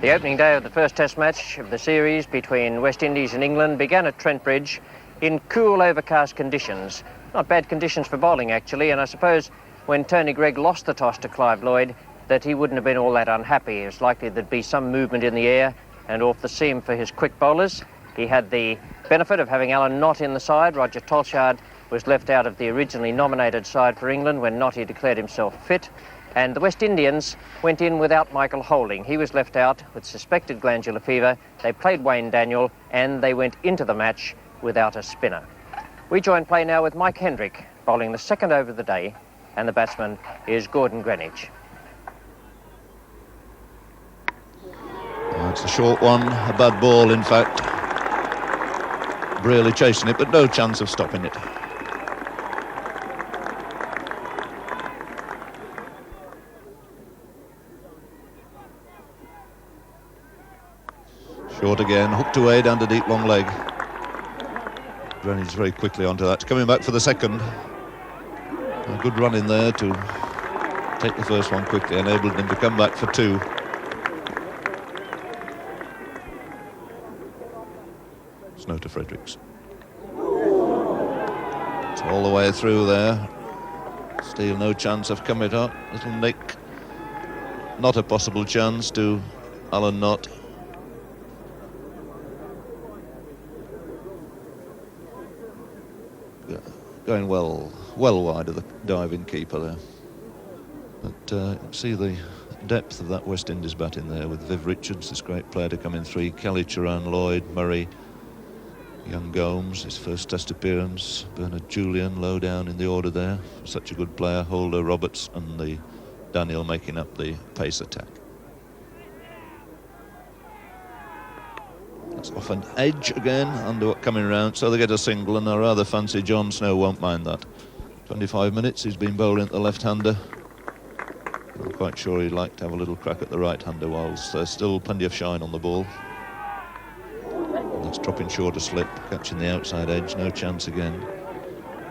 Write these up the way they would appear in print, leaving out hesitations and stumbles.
The opening day of the first Test match of the series between West Indies and England began at Trent Bridge in cool, overcast conditions. Not bad conditions for bowling, actually, and I suppose when Tony Greig lost the toss to Clive Lloyd that he wouldn't have been all that unhappy. It was likely there'd be some movement in the air and off the seam for his quick bowlers. He had the benefit of having Alan Knott in the side. Roger Tolchard was left out of the originally nominated side for England when Knotty declared himself fit. And the West Indians went in without Michael Holding. He was left out with suspected glandular fever. They played Wayne Daniel and they went into the match without a spinner. We join play now with Mike Hendrick bowling the second over of the day, and the batsman is Gordon Greenidge. It's a short one, a bad ball in fact. Really chasing it, but no chance of stopping it. Short again, hooked away down the deep long leg. Greenidge very quickly onto that. Coming back for the second. A good run in there to take the first one quickly, enabled him to come back for two. Snow to Fredericks. It's all the way through there. Still no chance of coming up. Little Nick. Not a possible chance to Alan Knott. Going well wide of the diving keeper there. But see the depth of that West Indies bat in there with Viv Richards, this great player to come in three, Kelly, Turan, Lloyd, Murray, young Gomes, his first Test appearance, Bernard Julian low down in the order there, such a good player, Holder, Roberts and the Daniel making up the pace attack. That's off an edge again, under coming round, so they get a single, and I rather fancy John Snow won't mind that. 25 minutes he's been bowling at the left-hander. I'm quite sure he'd like to have a little crack at the right-hander whilst there's still plenty of shine on the ball. And that's dropping short of slip, catching the outside edge, no chance again.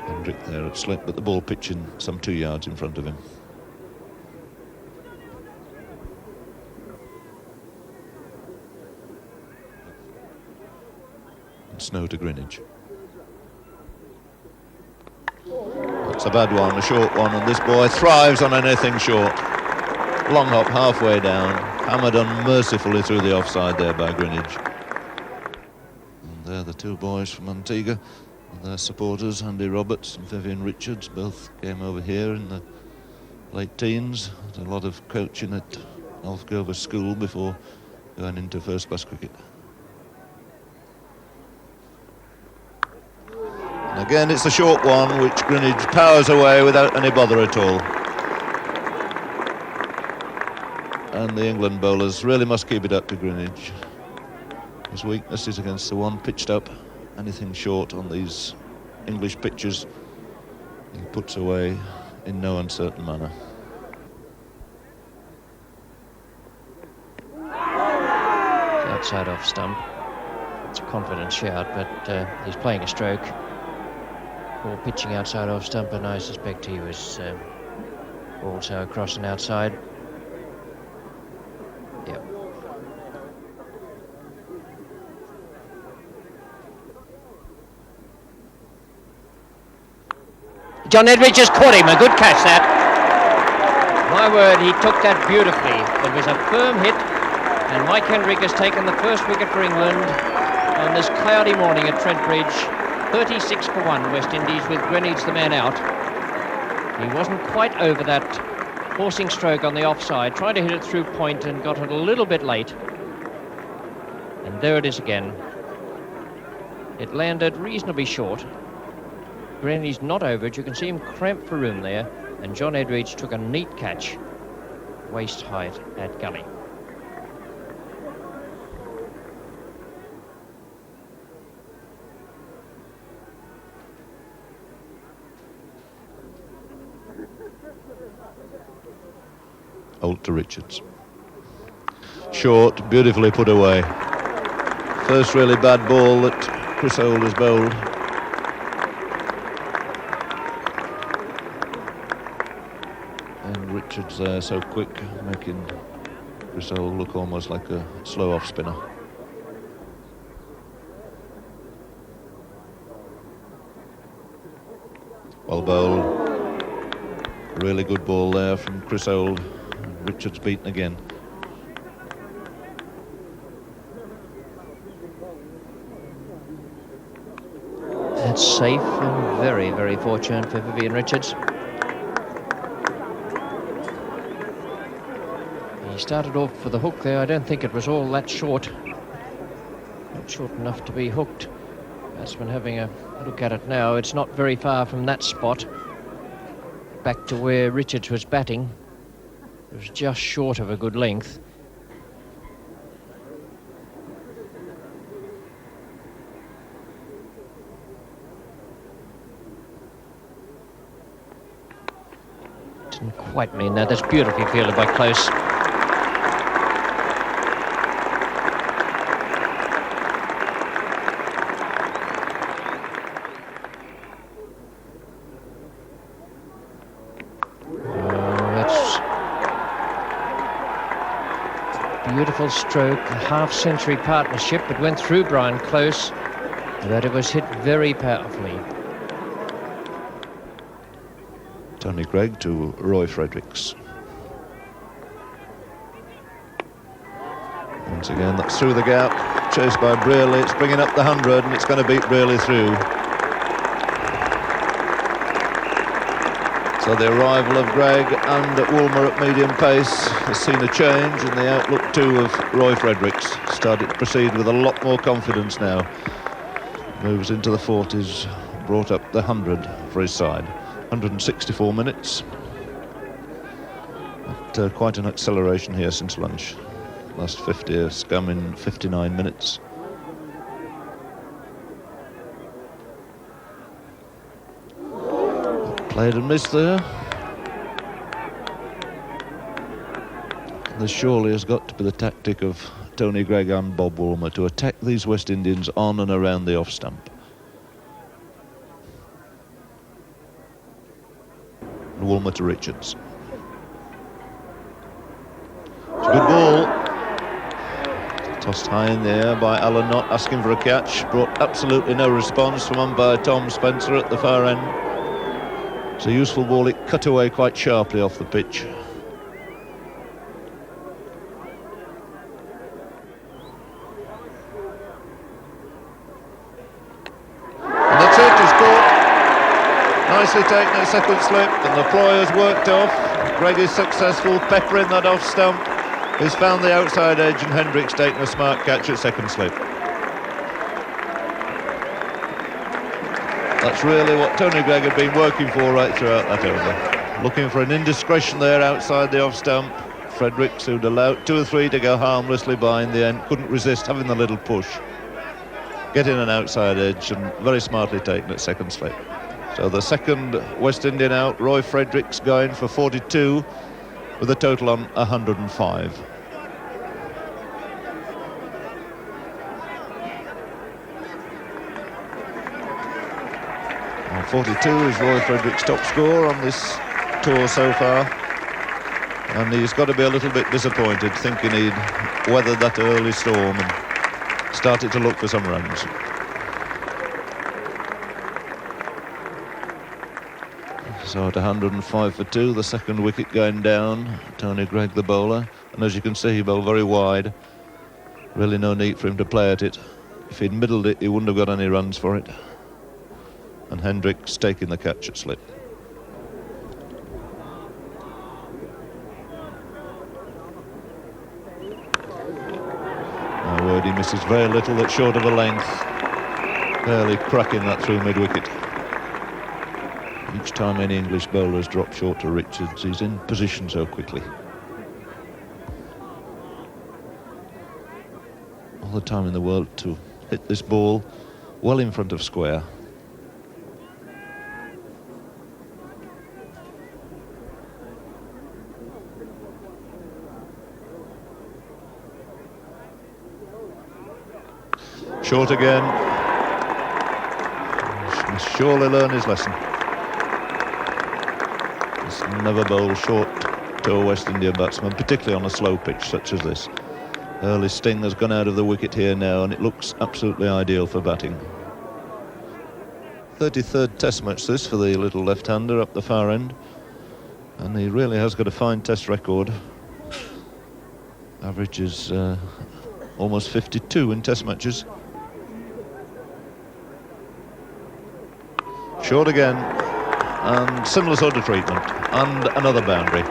Hendrick there at slip, but the ball pitching some 2 yards in front of him. Snow to Greenidge. It's a bad one, a short one, and this boy thrives on anything short. Long hop halfway down, hammered unmercifully through the offside there by Greenidge. And there the two boys from Antigua and their supporters, Andy Roberts and Vivian Richards, both came over here in the late teens. Had a lot of coaching at Alfgover School before going into first class cricket. Again, it's a short one, which Greenidge powers away without any bother at all. And the England bowlers really must keep it up to Greenidge. His weakness is against the one pitched up. Anything short on these English pitches, he puts away in no uncertain manner. Outside off stump. It's a confident shout, but he's playing a stroke. Or pitching outside off stump, and I suspect he was also across and outside. Yep. John Edridge just caught him, a good catch that. My word, he took that beautifully. It was a firm hit, and Mike Hendrick has taken the first wicket for England on this cloudy morning at Trent Bridge. 36 for 1, West Indies, with Greenidge the man out. He wasn't quite over that forcing stroke on the offside, tried to hit it through point and got it a little bit late. And there it is again. It landed reasonably short. Greenidge not over it. You can see him cramp for room there. And John Edridge took a neat catch, waist height at gully. Holt to Richards. Short, beautifully put away. First really bad ball that Chris Holt has bowled. And Richards there so quick, making Chris will look almost like a slow off spinner. Well bowled. Really good ball there from Chris Old. Richards beaten again. That's safe and very, very fortunate for Vivian Richards. He started off for the hook there. I don't think it was all that short. Not short enough to be hooked. Batsman having a look at it now. It's not very far from that spot back to where Richards was batting. It was just short of a good length. Didn't quite mean that. That's beautifully fielded by Close. Beautiful stroke, a half-century partnership. It went through Brian Close, but it was hit very powerfully. Tony Greig to Roy Fredericks. Once again, that's through the gap, chased by Brearley. It's bringing up the 100, and it's going to beat Brearley through. So the arrival of Greig and Woolmer at medium pace has seen a change in the outlook too of Roy Fredericks. Started to proceed with a lot more confidence now. Moves into the 40s, brought up the 100 for his side. 164 minutes. But, quite an acceleration here since lunch. Last 50 has come in 59 minutes. Played and missed there. This surely has got to be the tactic of Tony Greig and Bob Woolmer, to attack these West Indians on and around the off stump. And Woolmer to Richards. It's a good ball. Tossed high in there by Alan Knott, asking for a catch. Brought absolutely no response from umpire Tom Spencer at the far end. It's a useful ball. It cut away quite sharply off the pitch. And that's it, he's caught. Nicely taken at second slip, and the ploy has worked off. Greig is successful, peppering that off stump. He's found the outside edge, and Hendricks taking a smart catch at second slip. That's really what Tony Greig had been working for right throughout that over. Looking for an indiscretion there outside the off stump. Fredericks, who'd allowed 2 or 3 to go harmlessly by in the end, couldn't resist having the little push. Getting an outside edge, and very smartly taken at second slip. So the second West Indian out, Roy Fredericks going for 42 with a total on 105. 42 is Roy Fredericks' top score on this tour so far, and he's got to be a little bit disappointed, thinking he'd weathered that early storm and started to look for some runs. So at 105 for 2, the second wicket going down. Tony Greig, the bowler, and as you can see, he bowled very wide. Really no need for him to play at it. If he'd middled it, he wouldn't have got any runs for it. And Hendricks taking the catch at slip. My word, he misses very little that's short of a length. Barely cracking that through mid-wicket. Each time any English bowler has dropped short to Richards, he's in position so quickly. All the time in the world to hit this ball well in front of square. Short again. He must surely learn his lesson. He's never bowled short tour West Indian batsman, particularly on a slow pitch such as this. Early sting has gone out of the wicket here now, and it looks absolutely ideal for batting. 33rd test match this for the little left-hander up the far end, and he really has got a fine test record. Average is almost 52 in test matches. Short again, and similar sort of treatment, and another boundary.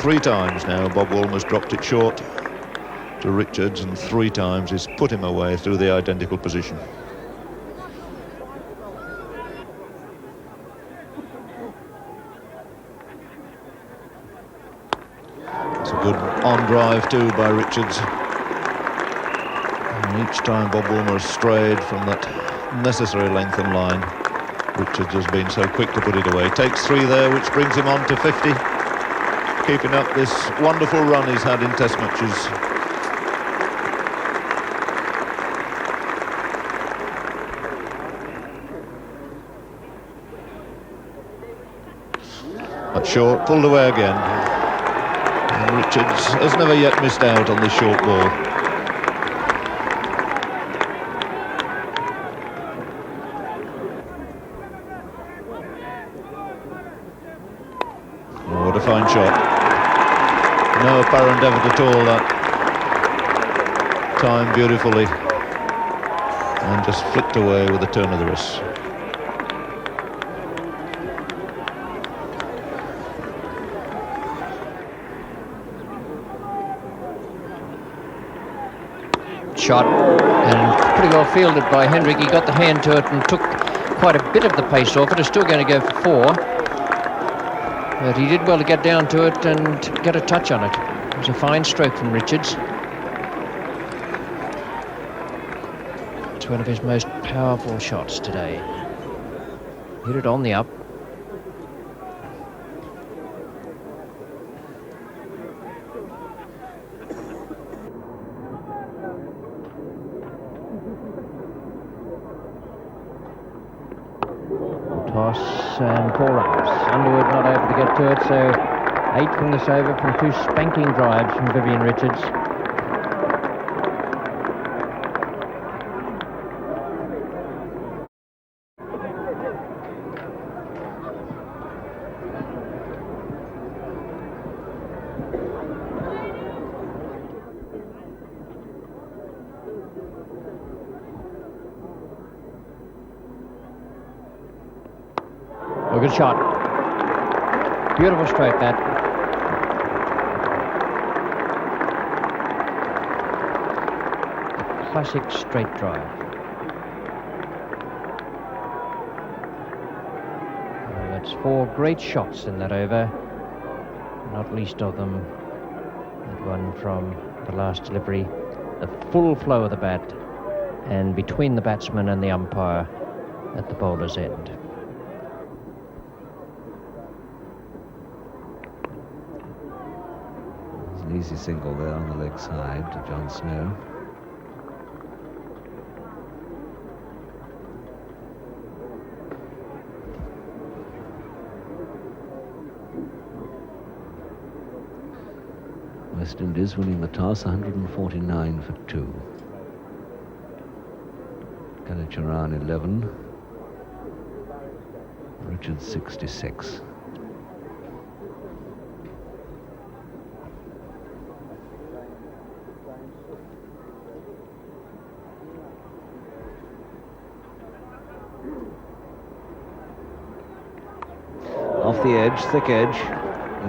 3 times now Bob Woolmer's dropped it short to Richards, and 3 times he's put him away through the identical position. It's a good on drive too by Richards, and each time Bob Woolmer has strayed from that necessary length and line, Richards has been so quick to put it away. Takes 3 there, which brings him on to 50, keeping up this wonderful run he's had in test matches. But short, pulled away again, and Richards has never yet missed out on this short ball. What a fine shot. No apparent effort at all that time, beautifully, and just flicked away with a turn of the wrist. Shot, and pretty well fielded by Hendrick. He got the hand to it and took quite a bit of the pace off it. It's still going to go for 4, but he did well to get down to it and get a touch on it. It was a fine stroke from Richards. It's one of his most powerful shots today. Hit it on the up. Toss and 4 runs. Underwood not able to get to it, so 8 from this over from 2 spanking drives from Vivian Richards. A good shot. Beautiful stroke that. A classic straight drive. That's 4 great shots in that over, not least of them that one from the last delivery. The full flow of the bat, and between the batsman and the umpire at the bowler's end. Easy single there on the leg side to John Snow. West Indies winning the toss, 149 for 2. Kalicharan 11. Richards 66. Off the edge, thick edge,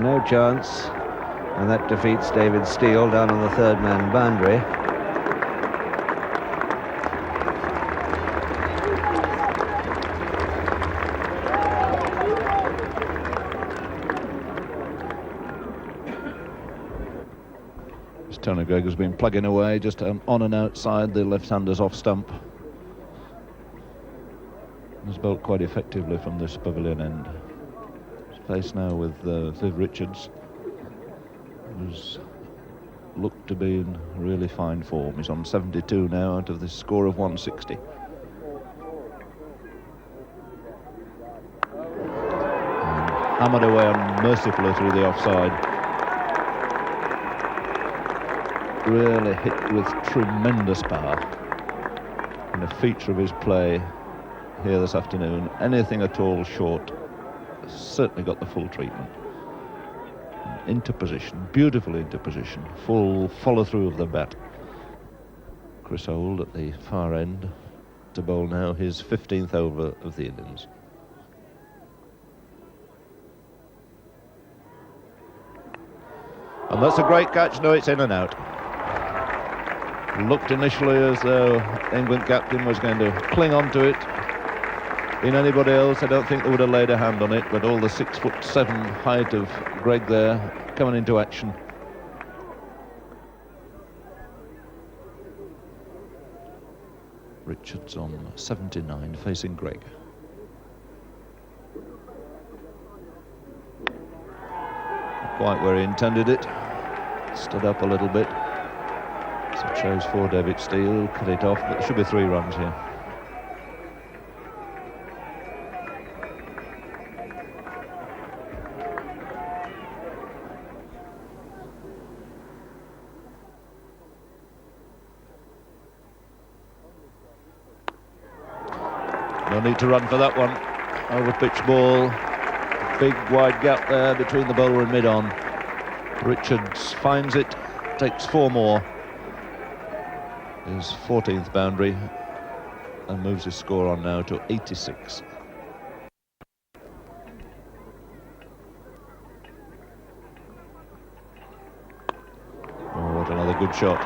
no chance, and that defeats David Steele down on the 3rd man boundary. Tony Greig has been plugging away just on and outside the left-hander's off stump. He's bowled quite effectively from this pavilion end. Face now with Viv Richards, who's looked to be in really fine form. He's on 72 now out of this score of 160. And hammered away unmercifully through the offside. Really hit with tremendous power, and a feature of his play here this afternoon. Anything at all short certainly got the full treatment. Into position, beautifully into position, full follow-through of the bat. Chris Old at the far end to bowl now his 15th over of the innings. And that's a great catch. No, it's in and out. Looked initially as though England captain was going to cling on to it. In anybody else, I don't think they would have laid a hand on it, but all the 6'7" height of Greg there coming into action. Richards on 79 facing Greg. Not quite where he intended it. Stood up a little bit. So chose for David Steele, cut it off, but there should be 3 runs here. No need to run for that one. Over pitch ball. Big wide gap there between the bowler and mid-on. Richards finds it, takes 4 more. His 14th boundary, and moves his score on now to 86. Oh, what another good shot.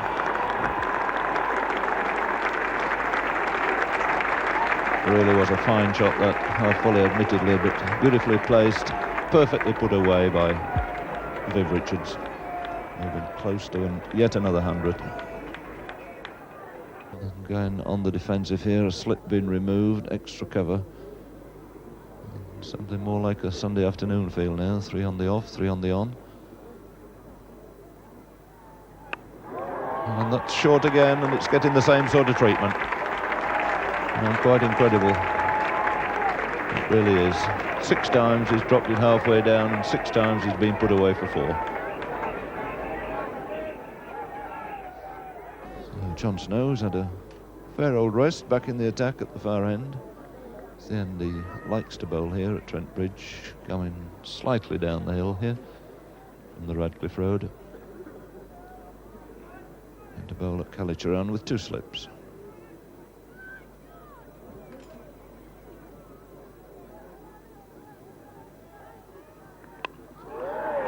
Really was a fine shot, that half volley, admittedly, but beautifully placed, perfectly put away by Viv Richards. Moving close to yet another 100. And going on the defensive here, a slip being removed, extra cover. Something more like a Sunday afternoon feel now. 3 on the off, 3 on the on. And that's short again, and it's getting the same sort of treatment. And quite incredible. It really is. 6 times he's dropped it halfway down, and 6 times he's been put away for 4. John Snow's had a fair old rest back in the attack at the far end. Then he likes to bowl here at Trent Bridge, coming slightly down the hill here from the Radcliffe Road. And to bowl at Calichuran with 2 slips.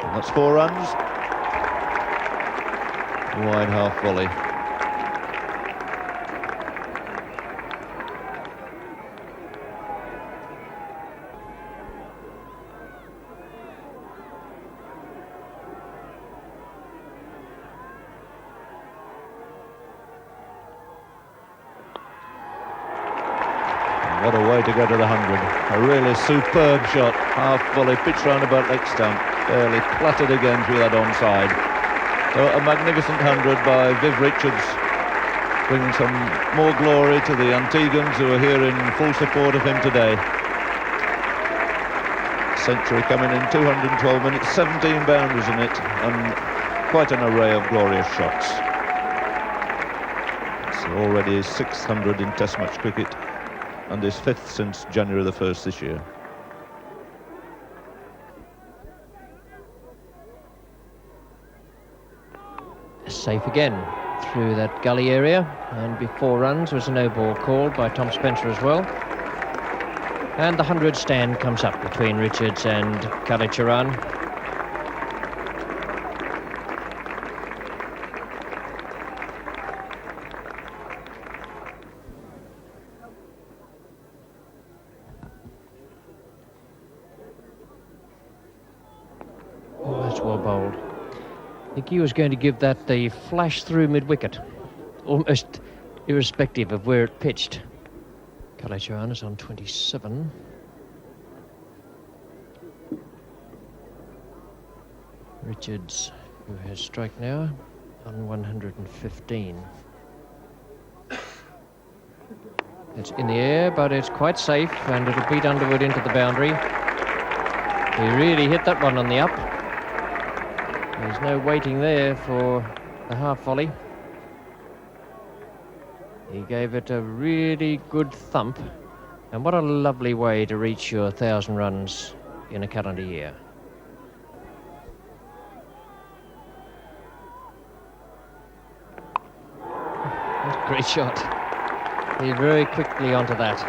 And that's 4 runs. Wide half volley. What a way to go to the 100. A really superb shot. Half volley, pitched round about leg stump. Barely clattered again through that onside. So a magnificent 100 by Viv Richards. Bringing some more glory to the Antigans, who are here in full support of him today. Century coming in 212 minutes, 17 boundaries in it, and quite an array of glorious shots. It's already his 600 in Test match cricket, and his 5th since January the 1st this year. Safe again through that gully area, and before runs was a no ball called by Tom Spencer as well. And the 100 stand comes up between Richards and Calichuran. Well bowled. I think he was going to give that the flash through mid-wicket, almost irrespective of where it pitched. Calichuran is on 27. Richards, who has strike now, on 115. It's in the air, but it's quite safe, and it'll beat Underwood into the boundary. He really hit that one on the up. There's no waiting there for the half volley. He gave it a really good thump. And what a lovely way to reach your 1,000 runs in a calendar year. Great shot. He very quickly onto that.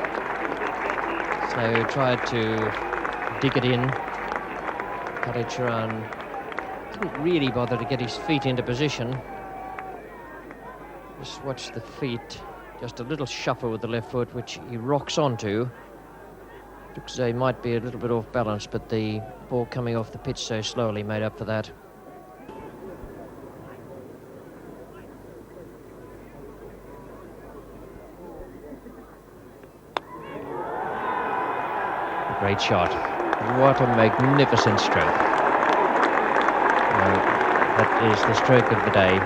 So tried to dig it in. Kalicharan didn't really bother to get his feet into position. Just watch the feet. Just a little shuffle with the left foot, which he rocks onto. Looks as though he might be a little bit off balance, but the ball coming off the pitch so slowly made up for that. Great shot. What a magnificent stroke. Well, that is the stroke of the day.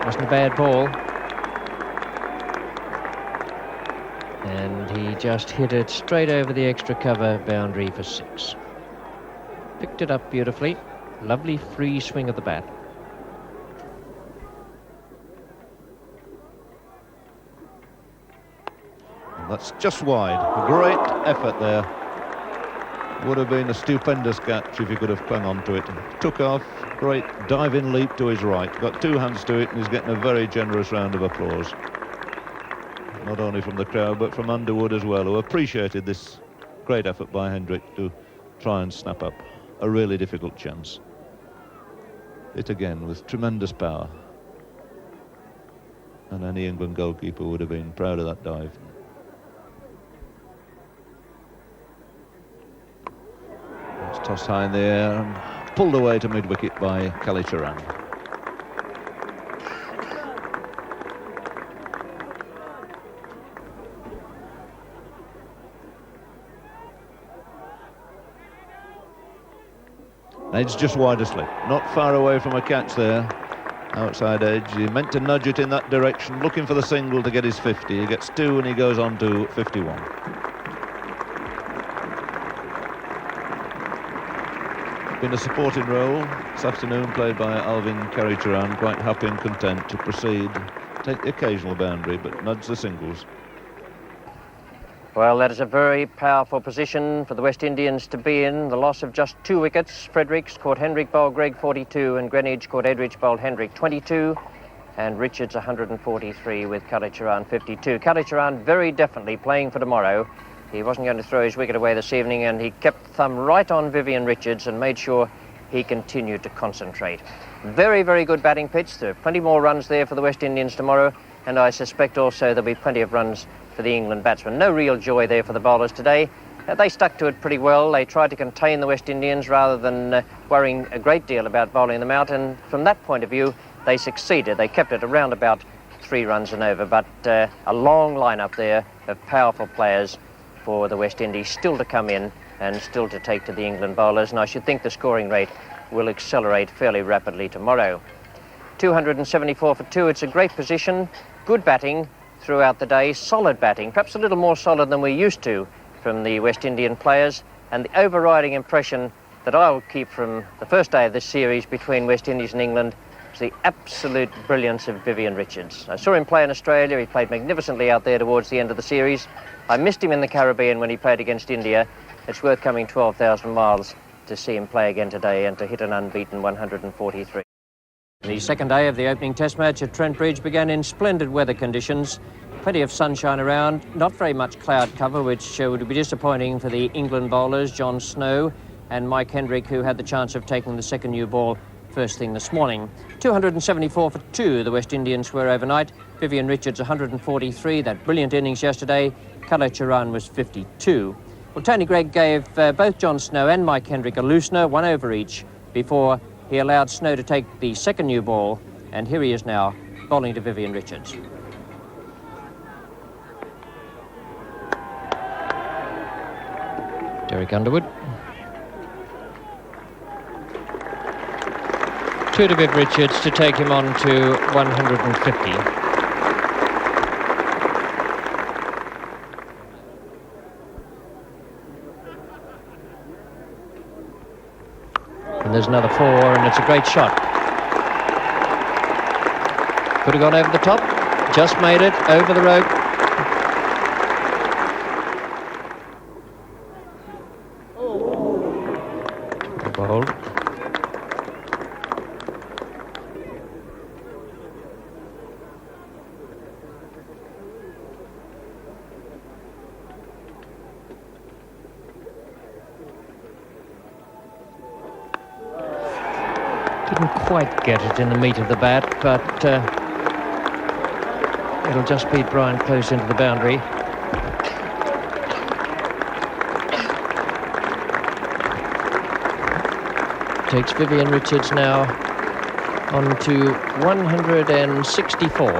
Wasn't a bad ball. And he just hit it straight over the extra cover boundary for 6. Picked it up beautifully. Lovely free swing of the bat. That's just wide. A great effort there. Would have been a stupendous catch if he could have clung on to it. Took off. Great diving leap to his right. Got 2 hands to it, and he's getting a very generous round of applause. Not only from the crowd, but from Underwood as well, who appreciated this great effort by Hendrick to try and snap up a really difficult chance. Hit again with tremendous power. And any England goalkeeper would have been proud of that dive. It's tossed high in the air and pulled away to mid-wicket by Kalicharan. Edge just wide asleep, not far away from a catch there. Outside edge, he meant to nudge it in that direction, looking for the single to get his 50. He gets 2 and he goes on to 51. Been a supporting role this afternoon, played by Alvin Karicharan, quite happy and content to proceed, take the occasional boundary, but nudge the singles. Well, that is a very powerful position for the West Indians to be in. The loss of just 2 wickets. Fredericks caught Hendrick, bowled Gregg 42, and Greenwich caught Edridge, bowled Hendrick 22, and Richards 143 with Kalicharan 52. Kalicharan very definitely playing for tomorrow. He wasn't going to throw his wicket away this evening, and he kept the thumb right on Vivian Richards and made sure he continued to concentrate. Very, very good batting pitch. There are plenty more runs there for the West Indians tomorrow, and I suspect also there'll be plenty of runs for the England batsmen. No real joy there for the bowlers today. They stuck to it pretty well. They tried to contain the West Indians rather than worrying a great deal about bowling them out, and from that point of view, they succeeded. They kept it around about 3 runs and over, but a long lineup there of powerful players for the West Indies still to come in and still to take to the England bowlers, and I should think the scoring rate will accelerate fairly rapidly tomorrow. 274 for 2, it's a great position, good batting throughout the day, solid batting, perhaps a little more solid than we're used to from the West Indian players, and the overriding impression that I will keep from the first day of this series between West Indies and England is the absolute brilliance of Vivian Richards. I saw him play in Australia. He played magnificently out there towards the end of the series. I missed him in the Caribbean when he played against India. It's worth coming 12,000 miles to see him play again today and to hit an unbeaten 143. The second day of the opening test match at Trent Bridge began in splendid weather conditions. Plenty of sunshine around, not very much cloud cover, which would be disappointing for the England bowlers, John Snow and Mike Hendrick, who had the chance of taking the second new ball first thing this morning. 274 for 2 the West Indians were overnight. Vivian Richards 143, that brilliant innings yesterday. Kalicharan was 52. Well, Tony Gregg gave both John Snow and Mike Hendrick a loosener, 1 over each, before he allowed Snow to take the second new ball, and here he is now, bowling to Vivian Richards. Derek Underwood. 2 to Viv Richards to take him on to 150. And there's another 4, and it's a great shot. Could have gone over the top. Just made it over the rope. Bowled. Didn't quite get it in the meat of the bat, but it'll just beat Brian close into the boundary. Takes Vivian Richards now on to 164.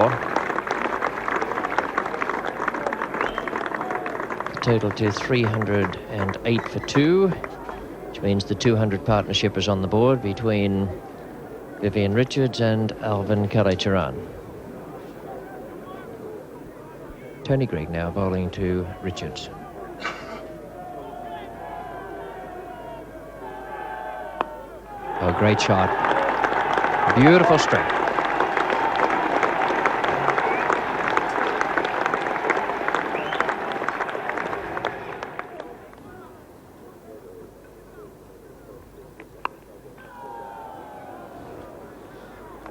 The total to 308 for 2, which means the 200 partnership is on the board between Vivian Richards and Alvin Kallicharran. Tony Greig now bowling to Richards. Oh, great shot. Beautiful stroke.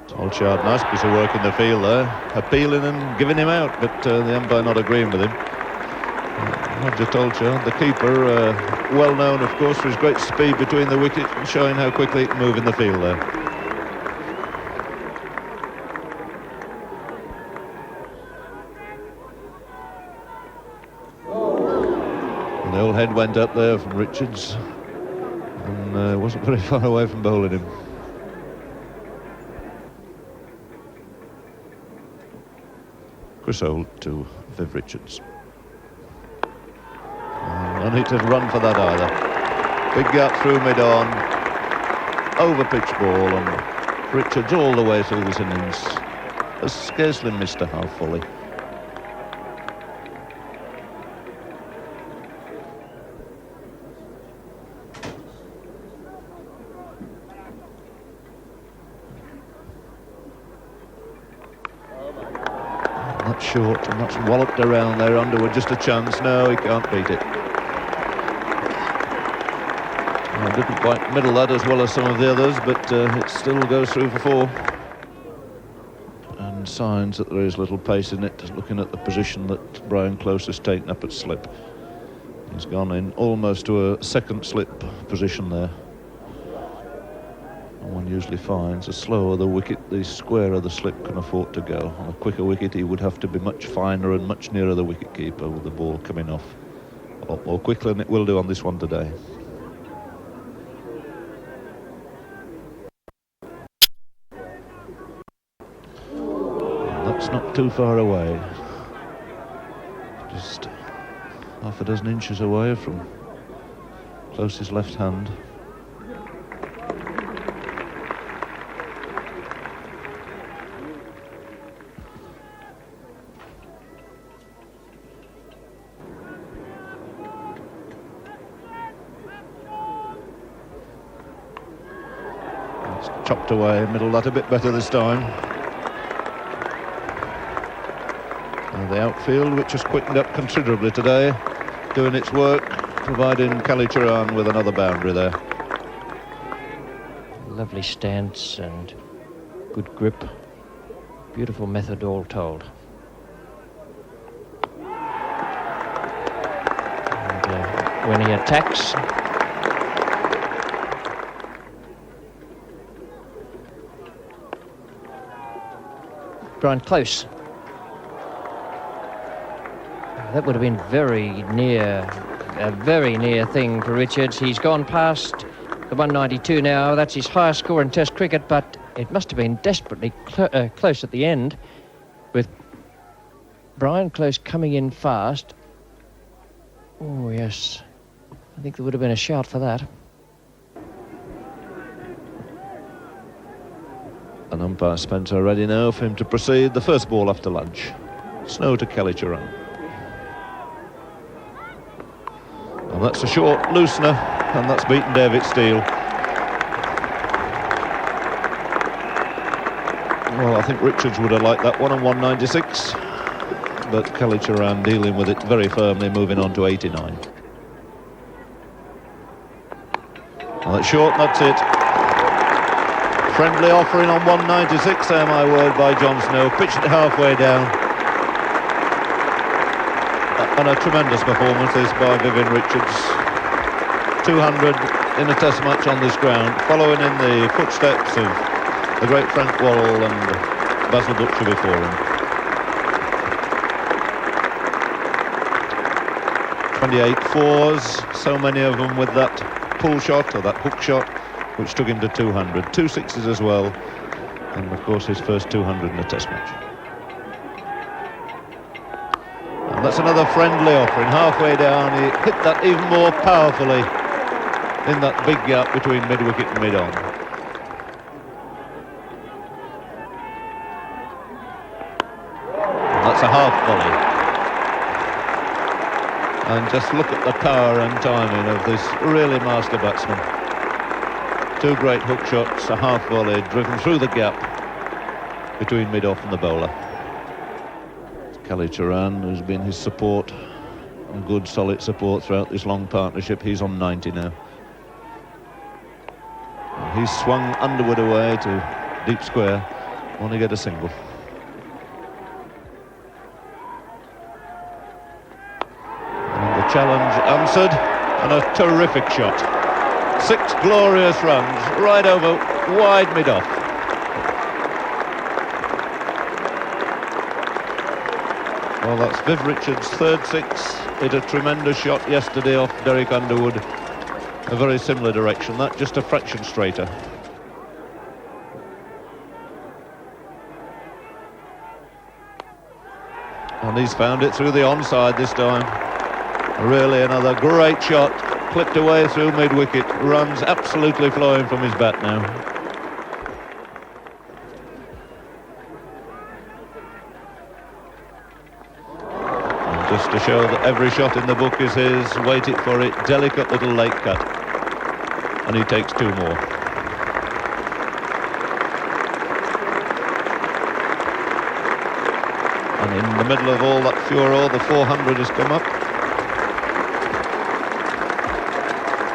Solskjaer, nice piece of work in the field there, appealing and giving him out, but the umpire not agreeing with him. Roger Solskjaer, the keeper, well known of course for his great speed between the wickets and showing how quickly he can move in the field there. And the old head went up there from Richards and wasn't very far away from bowling him. Chris Holt to Viv Richards. No need to run for that either. Big gap through mid-on, over pitch ball, and Richards all the way through this innings has scarcely missed a half volley. That's short, and that's walloped around there. Underwood just a chance. No, he can't beat it. Well, didn't quite middle that as well as some of the others, but it still goes through for 4. And signs that there is little pace in it, looking at the position that Brian Close has taken up at slip. He's gone in almost to a second slip position there. One usually finds the slower the wicket, the squarer the slip can afford to go. On a quicker wicket, he would have to be much finer and much nearer the wicket-keeper with the ball coming off a lot more quickly than it will do on this one today. And that's not too far away. Just half a dozen inches away from Close's left hand. Chopped away, middle that a bit better this time. And the outfield, which has quickened up considerably today, doing its work, providing Kallicharran with another boundary there. Lovely stance and good grip. Beautiful method all told. And when he attacks, Brian Close. That would have been very near, a very near thing for Richards. He's gone past the 192 now. That's his highest score in Test cricket, but it must have been desperately close at the end, with Brian Close coming in fast. Oh, yes. I think there would have been a shout for that. And umpire Spencer ready now for him to proceed. The first ball after lunch. Snow to Kallicharran. And that's a short loosener, and that's beaten David Steele. Well, I think Richards would have liked that one on 196, but Kalicharan dealing with it very firmly, moving on to 89. Well, that's short, that's it. Friendly offering on 196 there, my word, by John Snow. Pitched it halfway down. And a tremendous performance this by Vivian Richards. 200 in a test match on this ground, following in the footsteps of the great Frank Worrell and Basil Butcher before him. 28 fours, so many of them with that pull shot or that hook shot, which took him to 200. 2 sixes as well, and of course his first 200 in a test match. And that's another friendly offering, halfway down. He hit that even more powerfully in that big gap between mid-wicket and mid-on. That's a half volley. And just look at the power and timing of this really master batsman. 2 great hook shots, a half volley driven through the gap between mid-off and the bowler. Kalicharan, who's been his support, and good solid support throughout this long partnership. He's on 90 now. And he's swung Underwood away to deep square, want to get a single. Challenge answered, and a terrific shot. 6 glorious runs right over wide mid-off. Well, that's Viv Richards' third 6. Hit a tremendous shot yesterday off Derek Underwood. A very similar direction, that just a fraction straighter. And he's found it through the onside this time. Really another great shot, clipped away through mid-wicket, runs absolutely flowing from his bat now. And just to show that every shot in the book is his, waited for it, delicate little late cut. And he takes 2 more. And in the middle of all that furore, the 400 has come up.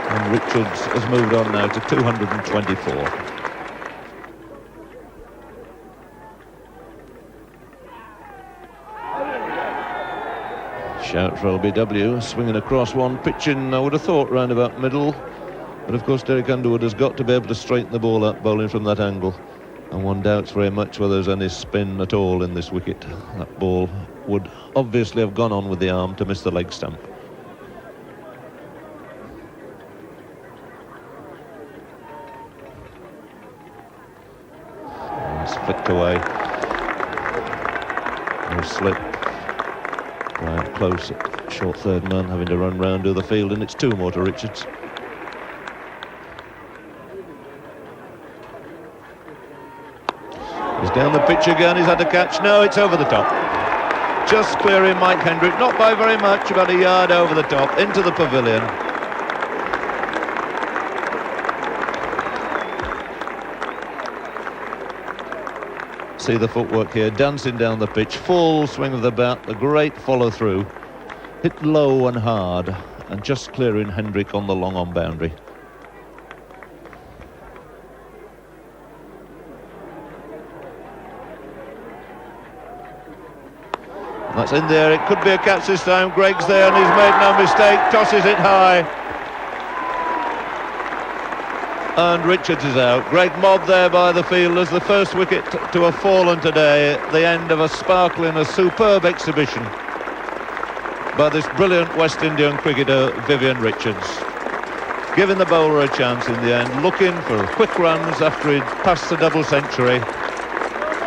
And Richards has moved on now to 224. Shout for LBW, swinging across one, pitching, I would have thought, round about middle. But of course Derek Underwood has got to be able to straighten the ball up, bowling from that angle. And one doubts very much whether there's any spin at all in this wicket. That ball would obviously have gone on with the arm to miss the leg stump. Flicked away. No slip. Right close at short third man, having to run round to the field, and it's 2 more to Richards. He's down the pitch again, he's had a catch. No, it's over the top. Just clearing Mike Hendrick, not by very much, about a yard over the top, into the pavilion. See the footwork here, dancing down the pitch, full swing of the bat, a great follow through, hit low and hard, and just clearing Hendrick on the long on boundary. That's in there, it could be a catch this time. Gregg's there and he's made no mistake, tosses it high. And Richards is out. Great mob there by the fielders. The first wicket to have fallen today at the end of a sparkling, a superb exhibition by this brilliant West Indian cricketer, Vivian Richards. Giving the bowler a chance in the end, looking for quick runs after he'd passed the double century.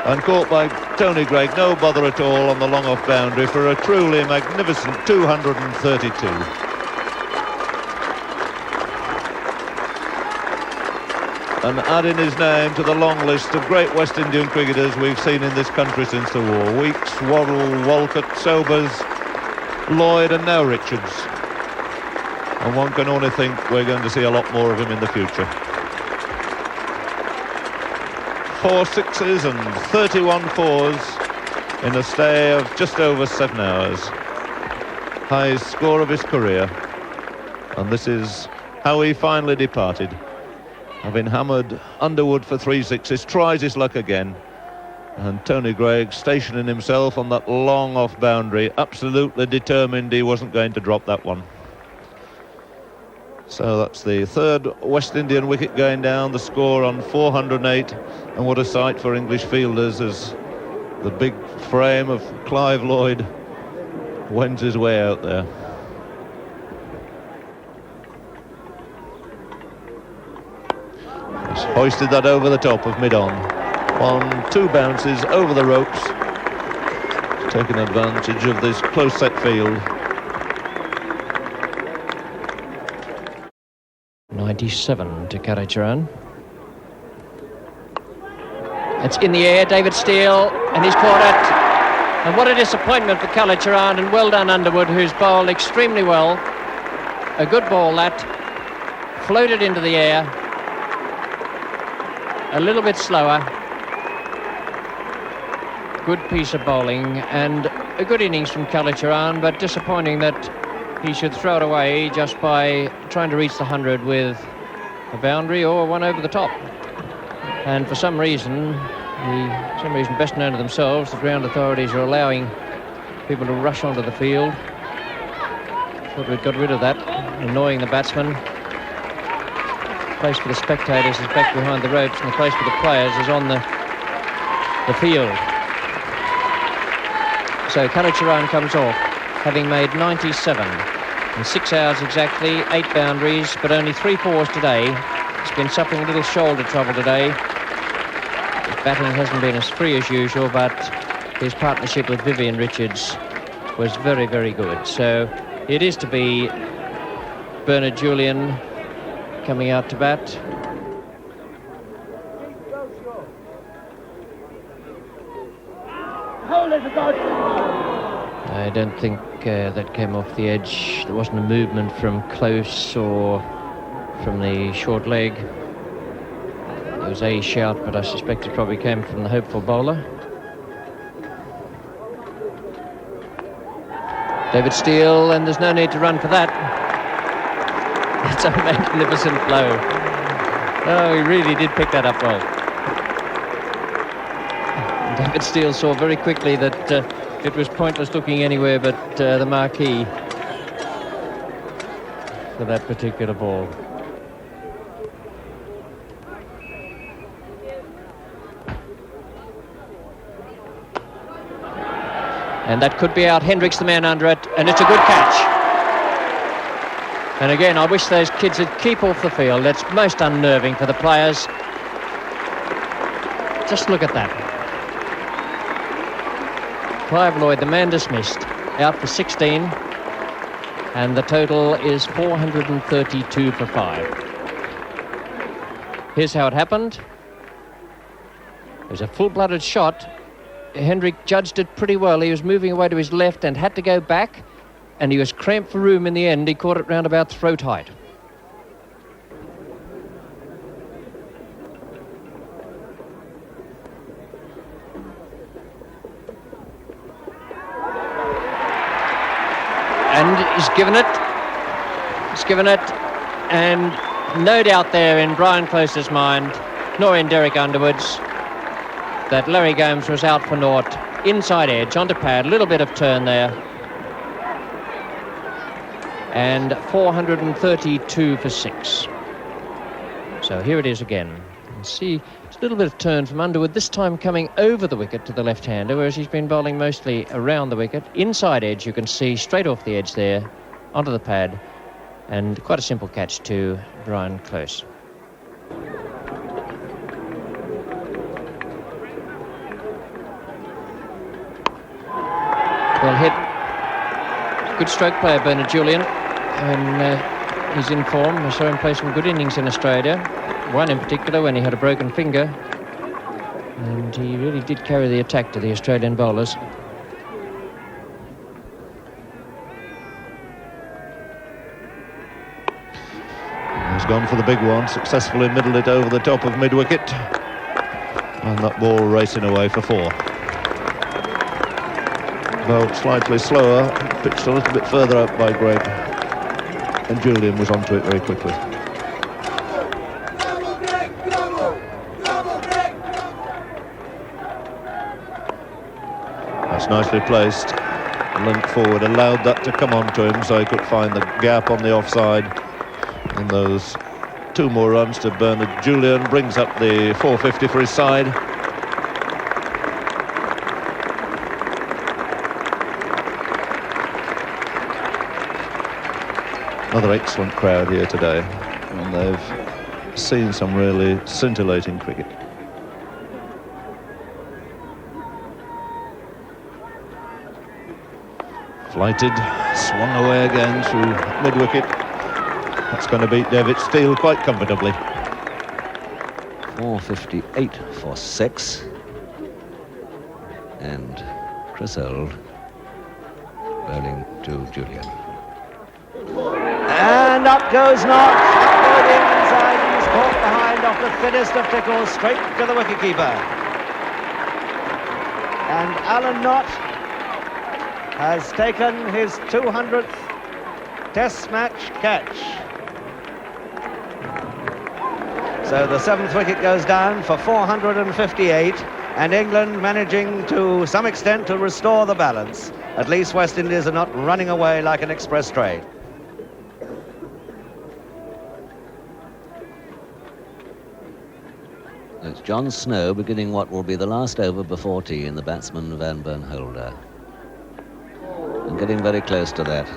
And caught by Tony Greig, no bother at all on the long off boundary for a truly magnificent 232. And adding his name to the long list of great West Indian cricketers we've seen in this country since the war. Weeks, Worrell, Walcott, Sobers, Lloyd and now Richards. And one can only think we're going to see a lot more of him in the future. 4 sixes and 31 fours in a stay of just over 7 hours. Highest score of his career. And this is how he finally departed. Having hammered Underwood for 3 sixes, tries his luck again. And Tony Greig stationing himself on that long off boundary, absolutely determined he wasn't going to drop that one. So that's the third West Indian wicket going down, the score on 408, and what a sight for English fielders as the big frame of Clive Lloyd wends his way out there. He's hoisted that over the top of mid-on. 1-2 bounces over the ropes, taking advantage of this close set field. 97 to Karacharan. It's in the air, David Steele, and he's caught it. And what a disappointment for Karacharan, and well done Underwood, who's bowled extremely well. A good ball that, floated into the air, a little bit slower. Good piece of bowling and a good innings from Karacharan, but disappointing that he should throw it away just by trying to reach the 100 with a boundary or one over the top. And for some reason best known to themselves, the ground authorities are allowing people to rush onto the field. Thought we'd got rid of that, annoying the batsman. The place for the spectators is back behind the ropes, and the place for the players is on the field. So Karacharan comes off, having made 97 in 6 hours exactly, 8 boundaries, but only 3 fours today. He's been suffering a little shoulder trouble today. His batting hasn't been as free as usual, but his partnership with Vivian Richards was very, very good. So it is to be Bernard Julian coming out to bat. I don't think that came off the edge. There wasn't a movement from close or from the short leg. There was a shout, but I suspect it probably came from the hopeful bowler. David Steele, and there's no need to run for that. It's a magnificent blow. Oh, he really did pick that up well. David Steele saw very quickly that it was pointless looking anywhere but the marquee for that particular ball. And that could be out. Hendricks the man under it, and it's a good catch. And again, I wish those kids would keep off the field. That's most unnerving for the players. Just look at that. Clive Lloyd, the man dismissed, out for 16, and the total is 432 for 5. Here's how it happened. It was a full-blooded shot. Hendrick judged it pretty well. He was moving away to his left and had to go back, and he was cramped for room in the end. He caught it round about throat height. And he's given it, and no doubt there in Brian Close's mind, nor in Derek Underwood's, that Larry Gomes was out for naught. Inside edge, onto pad, a little bit of turn there. And 432 for 6. So here it is again. You can see it's a little bit of turn from Underwood, this time coming over the wicket to the left-hander, whereas he's been bowling mostly around the wicket. Inside edge, you can see straight off the edge there, onto the pad, and quite a simple catch to Brian Close. Well hit. Good stroke player, Bernard Julian, and he's in form. I saw him play some good innings in Australia, one in particular when he had a broken finger, and he really did carry the attack to the Australian bowlers. He's gone for the big one, successfully middled it over the top of mid-wicket. And that ball racing away for 4. Well, slightly slower, pitched a little bit further up by Greg, and Julian was onto it very quickly. That's nicely placed. Link forward, allowed that to come on to him so he could find the gap on the offside. And those 2 more runs to Bernard Julian brings up the 450 for his side. Another excellent crowd here today, and they've seen some really scintillating cricket. Flighted, swung away again through mid-wicket. That's going to beat David Steele quite comfortably. 458 for 6. And Chris Old bowling to Julian. And up goes Knott, up goes the inside, he's caught behind off the thinnest of tickles, straight to the wicketkeeper. And Alan Knott has taken his 200th Test match catch. So the 7th wicket goes down for 458, and England managing to some extent to restore the balance. At least West Indies are not running away like an express train. It's John Snow beginning what will be the last over before tea in the batsman Van Bernholder. And getting very close to that.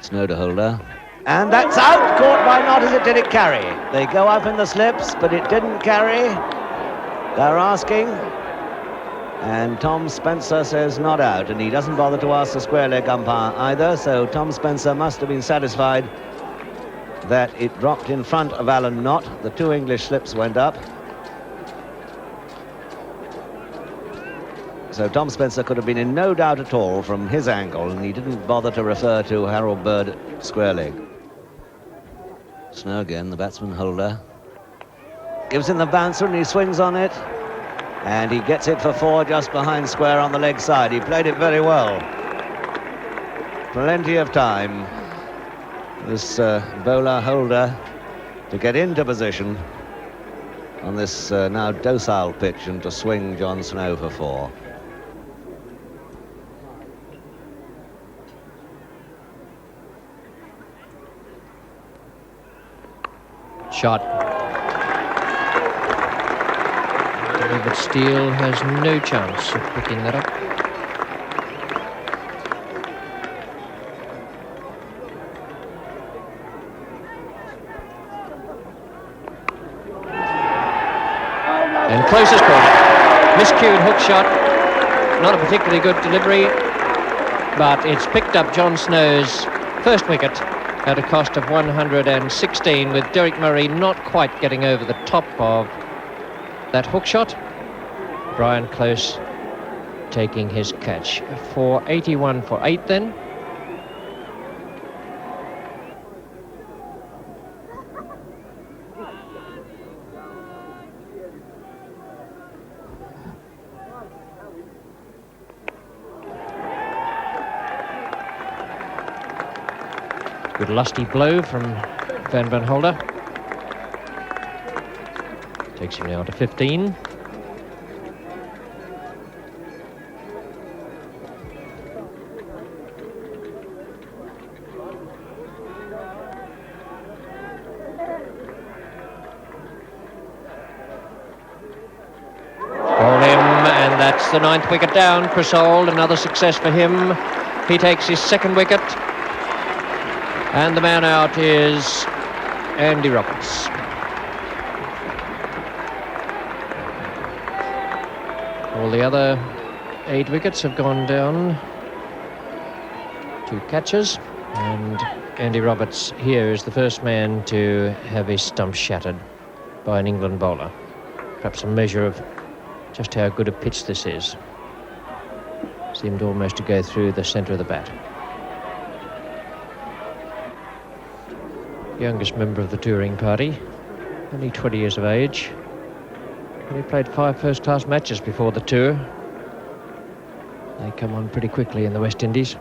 Snow to Holder. And that's out, caught by Knott. As it did it carry? They go up in the slips, but it didn't carry. They're asking. And Tom Spencer says not out, and he doesn't bother to ask the square leg umpire either, so Tom Spencer must have been satisfied that it dropped in front of Alan Knott. The 2 English slips went up. So Tom Spencer could have been in no doubt at all from his angle, and he didn't bother to refer to Harold Bird square leg. Snow again, the batsman Holder. Gives him the bouncer and he swings on it. And he gets it for 4 just behind square on the leg side. He played it very well. Plenty of time. This bowler Holder to get into position on this now docile pitch and to swing John Snow for 4. Shot. David Steele has no chance of picking that up. And closest corner. Miscued hook shot. Not a particularly good delivery, but it's picked up John Snow's first wicket at a cost of 116, with Derek Murray not quite getting over the top of that hook shot. Brian Close taking his catch for 81 for 8 then. Good lusty blow from Van Bernholder. Takes him now to 15. Ball him, and that's the 9th wicket down. Chris Old, another success for him. He takes his 2nd wicket. And the man out is Andy Roberts. All the other 8 wickets have gone down. 2 catches, and Andy Roberts here is the first man to have his stump shattered by an England bowler. Perhaps a measure of just how good a pitch this is. Seemed almost to go through the centre of the bat. Youngest member of the touring party, only 20 years of age. And he played 5 first-class matches before the tour. They come on pretty quickly in the West Indies.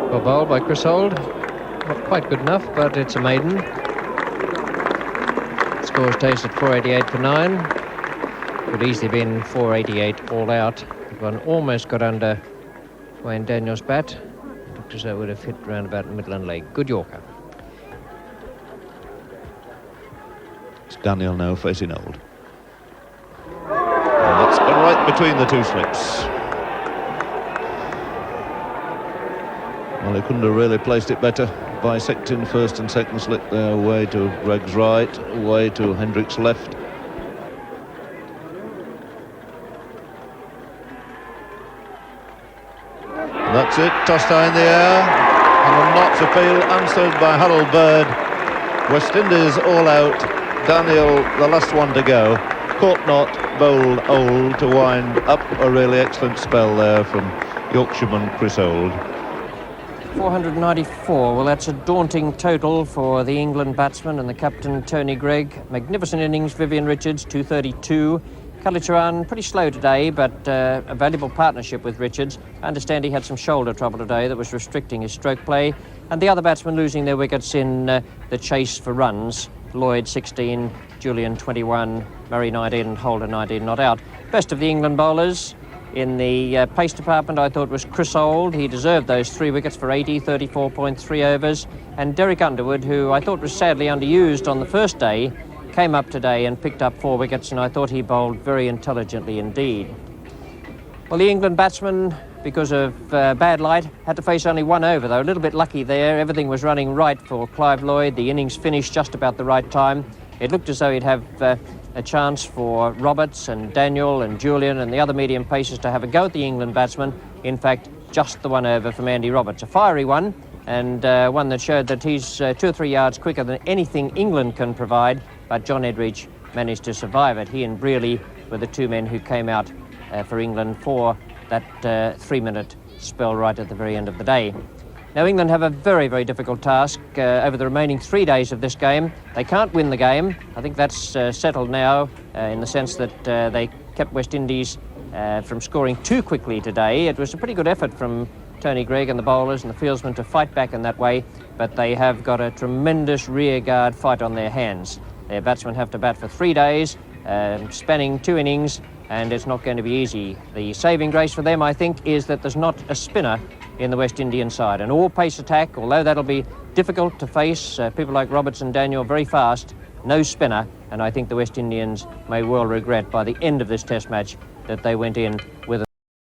Well bowled by Chris Holt. Not quite good enough, but it's a maiden. Score stays at 488 for 9. Could easily been 488 all out. One almost got under Wayne Daniels' bat. It looked as though it would have hit round about the middle and leg. Good Yorker. It's Daniel now facing Old. And that's right between the 2 slips. Well, he couldn't have really placed it better. Bisecting first and second slip there, away to Gregg's right, away to Hendrick's left. That's it, tossed high in the air, and a Knots appeal answered by Harold Bird. West Indies all out, Daniel the last one to go. Caught not, bowled Old to wind up a really excellent spell there from Yorkshireman Chris Old. 494, well that's a daunting total for the England batsman and the captain Tony Gregg. Magnificent innings, Vivian Richards, 232. Kalicharan, pretty slow today, but a valuable partnership with Richards. I understand he had some shoulder trouble today that was restricting his stroke play. And the other batsmen losing their wickets in the chase for runs. Lloyd 16, Julian 21, Murray 19 and Holder 19 not out. Best of the England bowlers in the pace department I thought was Chris Old. He deserved those 3 wickets for 80, 34.3 overs. And Derek Underwood, who I thought was sadly underused on the first day, came up today and picked up 4 wickets, and I thought he bowled very intelligently indeed. Well, the England batsman, because of bad light, had to face only 1 over, though. A little bit lucky there. Everything was running right for Clive Lloyd. The innings finished just about the right time. It looked as though he'd have a chance for Roberts and Daniel and Julian and the other medium pacers to have a go at the England batsman. In fact, just the 1 over from Andy Roberts. A fiery one, and one that showed that he's 2 or 3 yards quicker than anything England can provide. But John Edridge managed to survive it. He and Brearley were the 2 men who came out for England for that 3-minute spell right at the very end of the day. Now England have a very, very difficult task over the remaining 3 days of this game. They can't win the game. I think that's settled now in the sense that they kept West Indies from scoring too quickly today. It was a pretty good effort from Tony Gregg and the bowlers and the fieldsmen to fight back in that way, but they have got a tremendous rearguard fight on their hands. Their batsmen have to bat for 3 days, spanning 2 innings, and it's not going to be easy. The saving grace for them, I think, is that there's not a spinner in the West Indian side. An all-pace attack, although that'll be difficult to face, people like Roberts and Daniel very fast, no spinner, and I think the West Indians may well regret by the end of this Test match that they went in with